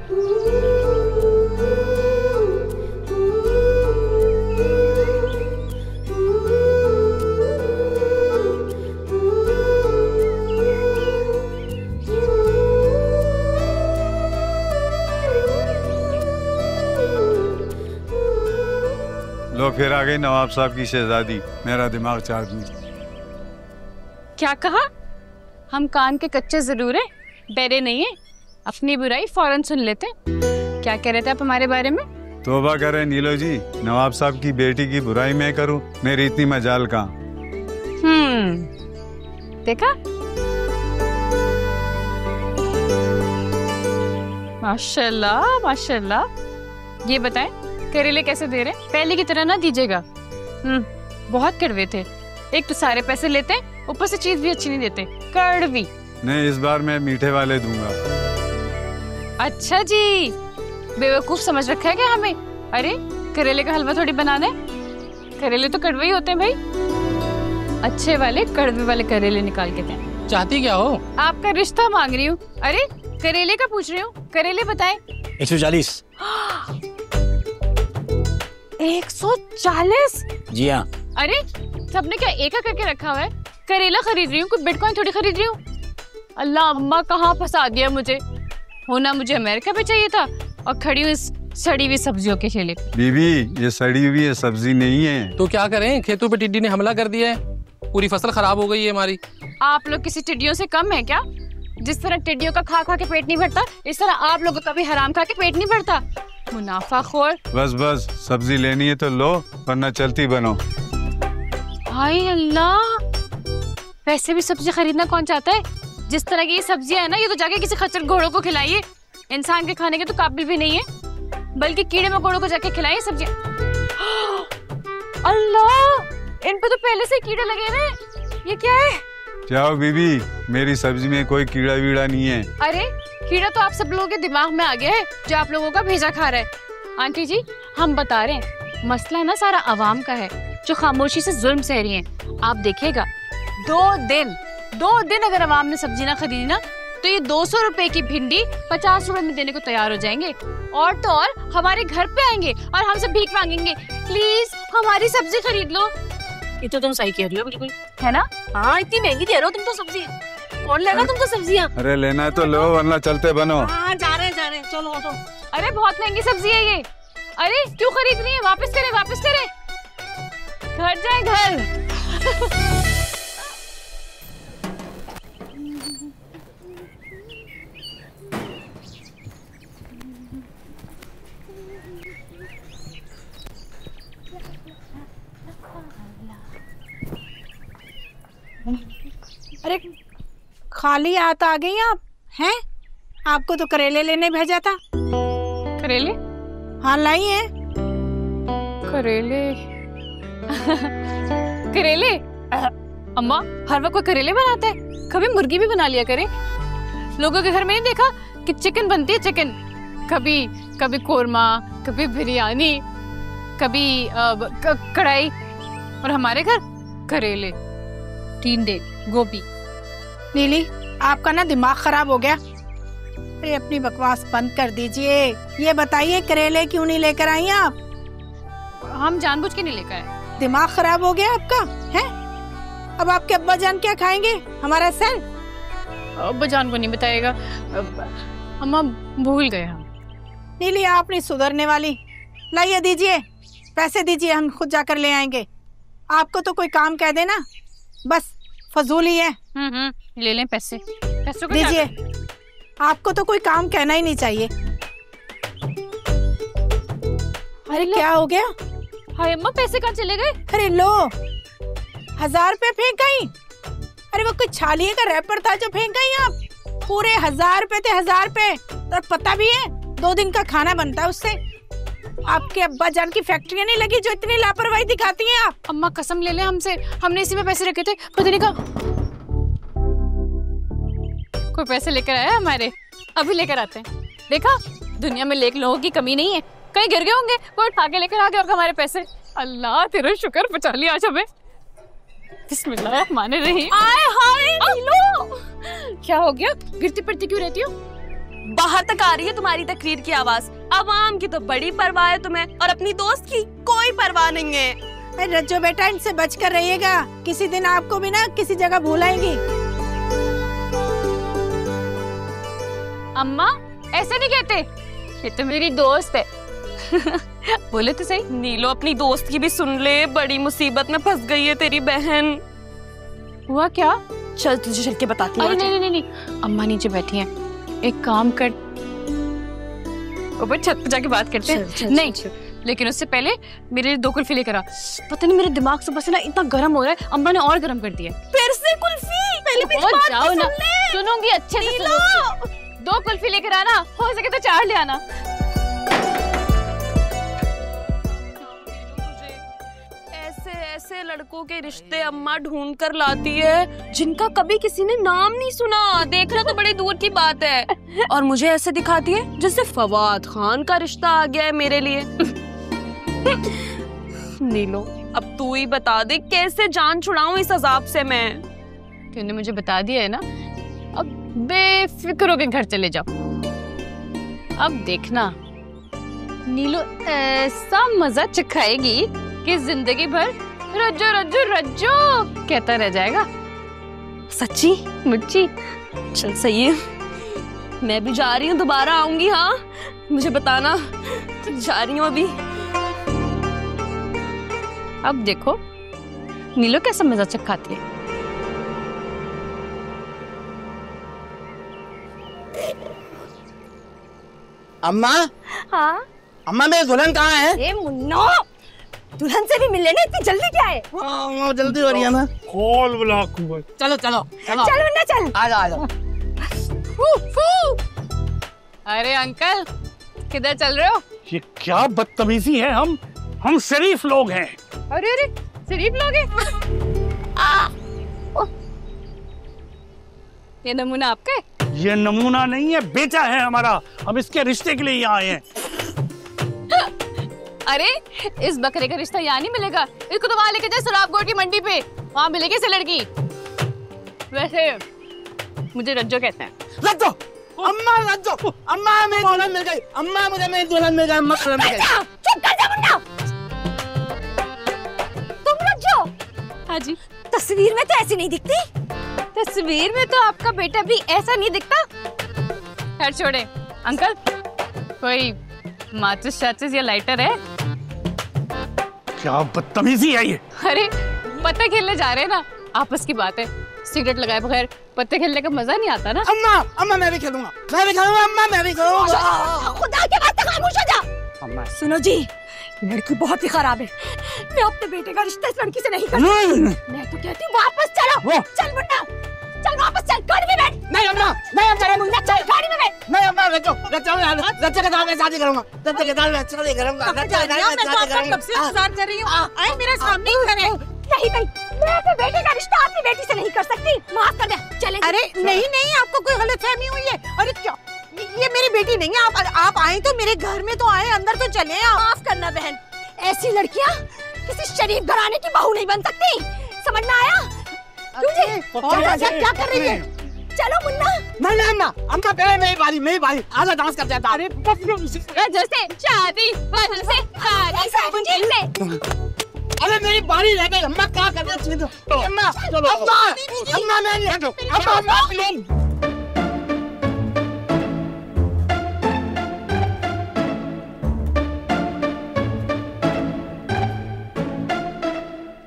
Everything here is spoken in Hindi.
लो फिर आ गई नवाब साहब की शहजादी, मेरा दिमाग चाटनी। क्या कहा? हम कान के कच्चे जरूर है, बहरे नहीं है। अपनी बुराई फौरन सुन लेते। क्या कह रहे थे आप हमारे बारे में? तौबा करें नीलो जी, नवाब साहब की बेटी की बुराई मैं करूं? मेरी इतनी मजाल कहाँ। देखा, माशाल्लाह माशाल्लाह। ये बताएं करेले कैसे दे रहे हैं? पहले की तरह ना दीजिएगा। बहुत कड़वे थे। एक तो सारे पैसे लेते, ऊपर से चीज भी अच्छी नहीं देते, कड़वी। नहीं, इस बार मैं मीठे वाले दूंगा। अच्छा जी, बेवकूफ समझ रखा है क्या हमें? अरे करेले का हलवा थोड़ी बनाना है, करेले तो कड़वे ही होते हैं भाई। अच्छे वाले कड़वे वाले करेले निकाल के दें। चाहती क्या हो? आपका रिश्ता मांग रही हूँ। अरे करेले का पूछ रही हूँ, करेले बताए। 140। 140? जी हाँ। अरे सबने क्या एक करके रखा हुआ है? करेला खरीद रही हूँ, कोई बिटकॉइन थोड़ी खरीद रही हूँ। अल्लाह अम्मा कहाँ फंसा दिया मुझे। होना मुझे अमेरिका पे चाहिए था और खड़ी हुई सड़ी हुई सब्जियों के ठेले पे। बीबी, ये सड़ी हुई है सब्जी नहीं है। तो क्या करें, खेतों पे टिड्डी ने हमला कर दिया है, पूरी फसल खराब हो गई है हमारी। आप लोग किसी टिड्डियों से कम है क्या? जिस तरह टिड्डियों का खा खा के पेट नहीं भरता, इस तरह आप लोगों का भी हराम खा के पेट नहीं भरता। मुनाफाखोर। बस सब्जी लेनी है तो लो, वरना चलती बनो। हाय अल्लाह, वैसे भी सब्जी खरीदना कौन चाहता है? जिस तरह की ये सब्जियां है ना, ये तो जाके किसी खच्चर घोड़ों को खिलाइए। इंसान के खाने के तो काबिल भी नहीं है, बल्कि कीड़े मकोड़ों को जाके खिलाइए सब्जियां। अल्लाह, इन पे तो पहले से कीड़े लगे हुए। ये क्या है? जाओ बीबी, मेरी सब्जी में कोई कीड़ा वीड़ा नहीं है। अरे कीड़ा तो आप सब लोगों के दिमाग में आ गया है, जो आप लोगों का भेजा खा रहा है। आंटी जी, हम बता रहे हैं, मसला ना सारा अवाम का है, जो खामोशी से जुल्म सह रही है। आप देखिएगा, 2 दिन अगर अवाम ने सब्जी ना खरीदी ना, तो ये 200 रुपए की भिंडी 50 रुपए में देने को तैयार हो जाएंगे। और तो और हमारे घर पे आएंगे और हमसे भीख मांगेंगे, प्लीज हमारी सब्जी खरीद लो। ये तो तुम सही कह रही हो बिल्कुल, है ना? हाँ, इतनी महंगी दे रहे हो तुम तो सब्जी। कौन लेगा तुम तो सब्जियाँ? अरे लेना है तो लो, वरना चलते बनो। हाँ, जा रहे हैं चलो तो। अरे बहुत महंगी सब्जी है ये। अरे क्यों खरीद रही है? वापस करे। घर जाए घर। अरे खाली हाथ आ गई आप हैं? आपको तो करेले लेने भेजा था। करेले? हाँ लाई है। करेले? करेले? अम्मा, हर वक्त कोई करेले बनाता है? कभी मुर्गी भी बना लिया करे। लोगों के घर में नहीं देखा कि चिकन बनती है? चिकन कभी कोरमा, कभी बिरयानी, कभी कढ़ाई, और हमारे घर करेले, टिंडे, गोभी। नीली, आपका ना दिमाग खराब हो गया। अरे अपनी बकवास बंद कर दीजिए। ये बताइए करेले क्यों नहीं लेकर आई आप? हम जानबूझ के नहीं लेकर आए। दिमाग खराब हो गया आपका है? अब आपके अब्बा जान क्या खाएंगे? हमारा सर? अब्बा जान को नहीं बताएगा। अम्मा भूल गए हम। नीली, आप नहीं सुधरने वाली। लाइए, दीजिए पैसे, दीजिए, हम खुद जाकर ले आएंगे। आपको तो कोई काम कह देना, बस फजूल ही है। ले लें पैसे। पैसों को दीजिए, आपको तो कोई काम कहना ही नहीं चाहिए। अरे क्या हो गया? हाय अम्मा, पैसे कहाँ चले गए? अरे लो, 1000 रुपए फेंक गई। अरे वो कोई छालिए का रैपर था जो फेंक गई आप? पूरे 1000 रुपए थे, 1000 रुपए। और पता भी है 2 दिन का खाना बनता है उससे। आपके अब्बा जान की फैक्ट्रियां नहीं लगी जो इतनी लापरवाही दिखाती हैं आप। अम्मा कसम ले ले हमसे, हमने इसी में पैसे रखे थे। पता नहीं कहाँ कोई पैसे लेकर आया हमारे। अभी लेकर आते हैं। देखा, दुनिया में लेक लोगों की कमी नहीं है। कहीं गिर गए होंगे, कोई उठा के लेकर आ गया होगा हमारे पैसे। अल्लाह तेरा शुक्र, बचा लिया आज हमें। बिस्मिल्लाहिर्रहमानिर्रहीम। आए हाय, लो क्या हो गया? गिरती पड़ती क्यों रहती हो? बाहर तक आ रही है तुम्हारी तकरीर की आवाज। अवाम की तो बड़ी परवाह है तुम्हें, और अपनी दोस्त की कोई परवाह नहीं है। अरे रज्जो बेटा, इनसे बचकर रहिएगा, किसी दिन आपको भी ना किसी जगह भूलाएंगी। अम्मा ऐसे नहीं कहते, ये तो मेरी दोस्त है। बोले तो सही। नीलो अपनी दोस्त की भी सुन ले, बड़ी मुसीबत में फंस गई है तेरी बहन। हुआ क्या? चल तुझे चल के बताती हूँ। अरे नहीं नहीं नहीं, अम्मा नीचे बैठी हैं, एक काम कर, ऊपर छत पे जाके बात करते हैं। नहीं लेकिन उससे पहले मेरे लिए 2 कुल्फी लेकर आ। पता नहीं मेरे दिमाग से बस ना इतना गर्म हो रहा है, अम्मा ने और गर्म कर दिया। फिर से कुल्फी? पहले मेरी बात जाओ तो ना, सुन ले। सुनूंगी अच्छे से सुनूंगी। 2 कुल्फी लेकर आना, हो सके तो 4 ले आना। ऐसे लड़कों के रिश्ते अम्मा ढूंढ कर लाती है जिनका कभी किसी ने नाम नहीं सुना। देखना तो बड़ी दूर की बात है, और मुझे ऐसे दिखाती है जैसे फवाद खान का रिश्ता आ गया है मेरे लिए। नीलो अब तू ही बता दे, कैसे जान छुड़ाऊं इस अजाब से मैं। तूने मुझे बता दिया है ना, अब बेफिक्र होकर घर चले जाओ। अब देखना नीलो ऐसा मजा चखाएगी कि जिंदगी भर रज्जो रज्जो रज्जो कहता रह जाएगा। सच्ची मुच्ची। चल सही है, मैं भी जा रही हूँ, दोबारा आऊंगी। हाँ मुझे बताना, जा रही हूँ अभी। अब देखो नीलो कैसा मजा चखाती है। अम्मा, हाँ अम्मा मेरी दुल्हन कहाँ है? ए मुन्नो, दुल्हन से भी मिलने ना इतनी जल्दी क्या है? हाँ, जल्दी हो रही है ना। खोल ब्लॉक। चलो चलो चलो चल मुन्ना चल। आ जाओ आ जाओ। अरे अंकल किधर चल रहे हो? ये क्या बदतमीजी है, हम शरीफ लोग हैं। अरे अरे शरीफ लोग हैं। ये नमूना आपका है? ये नमूना नहीं है, बेटा है हमारा, हम इसके रिश्ते के लिए यहाँ आए हैं। अरे इस बकरे का रिश्ता यहाँ नहीं मिलेगा, इसको तो वहाँ लेके जाए सराबगोट की मंडी पे, वहाँ मिलेगी इसे लड़की। वैसे मुझे रज्जो कहते हैं। रज्जो, अम्मा रज्जो, अम्मा मेरी दुल्हन मिल गई, अम्मा मुझे मेरी दुल्हन मिल गई, अम्मा दुल्हन मिल गई। चुप कर जा मुन्ना। तुम रज्जो? हाँ जी। तस्वीर में तो ऐसी नहीं दिखती। तस्वीर में तो आपका बेटा भी ऐसा नहीं दिखता। खैर छोड़े अंकल, कोई माचिस शाचिस या लाइटर है? क्या बदतमीजी है ये। अरे पत्ते खेलने जा रहे हैं ना, आपस की बात है, सिगरेट लगाए बगैर पत्ते खेलने का मजा नहीं आता ना। अम्मा अम्मा मैं भी खेलूंगा, मैं भी खेलूंगा, अम्मा मैं भी खेलूंगा। खुदा के वास्ते खामोश हो जा। अम्मा सुनो जी, लड़की बहुत ही खराब है, मैं अपने बेटे का रिश्ता इस लड़की से नहीं कर सकती। मैं तो कहती हूँ वापस चलो। चल मुन्ना चल, वापस चल, गाड़ी में बैठ। नहीं अम्मा, नहीं अम्मा, मुन्ना चल गाड़ी में बैठ। नहीं अम्मा, रज्जो रज्जो रज्जो के साथ मैं शादी करूंगा, रज्जो के साथ मैं शादी करूंगा, रज्जो के साथ मैं शादी करूंगा। कब से इंतजार कर रही हूँ, आए मेरे सामने ही खड़े। नहीं नहीं, मैं अपने बेटे का रिश्ता अपनी बेटी से नहीं कर सकती, माफ कर दे। चले। अरे नहीं नहीं, आपको कोई गलतफहमी हुई है। अरे क्या, ये मेरी बेटी नहीं है। आप आए तो मेरे घर में तो आए, अंदर तो चले आप। माफ करना बहन, ऐसी लड़कियाँ किसी शरीफ घराने की बहू नहीं बन सकती, समझ में आया? क्या कर रही है? चलो मुन्ना। नहीं नहीं अम्मा, अम्मा पहले मेरी बारी, आजा डांस कर जाता। अरे रज्जो से शादी, रज्जो से शादी। अरे मेरी बारी रह गई, अम्मा क्या कर रही है? अम्मा अम्मा अम्मा मैं